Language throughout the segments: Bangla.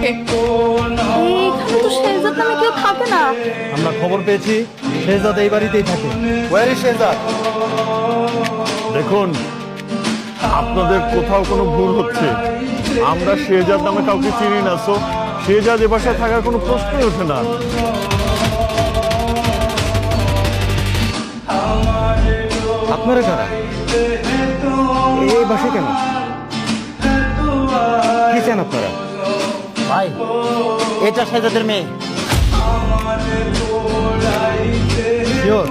এইখানে তো শেহজাদ নামে কেউ থাকে না। আমরা খবর পেয়েছি শেহজাদ এই বাড়িতেই থাকে। Where is Shehzad? দেখুন, আপনাদের কোথাও কোনো ভুল হচ্ছে। আমরা শেহজাদ নামে কাউকে চিনি না, সো শেহজাদ এ বাসায় থাকার কোনো প্রশ্নই ওঠে না। আপনারা কারা? এই বাসে কেন? কি চান আপনারা? ভাই, এটা শেহজাদের মেয়ে। শিওর?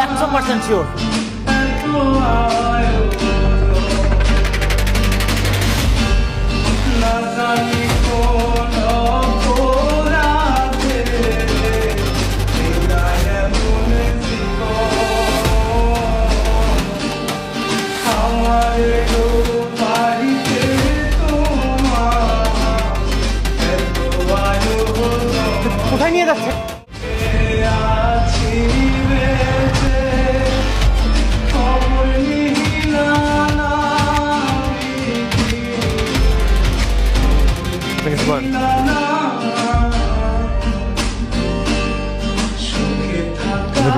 100% শিওর। কোথায় নিয়ে যাচ্ছে?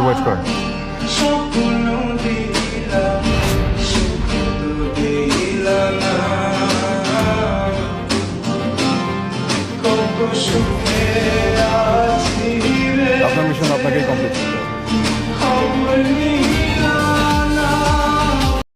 ওয়েট কর। আপনার মিশন আপনাকেই কমপ্লিট করতে হবে।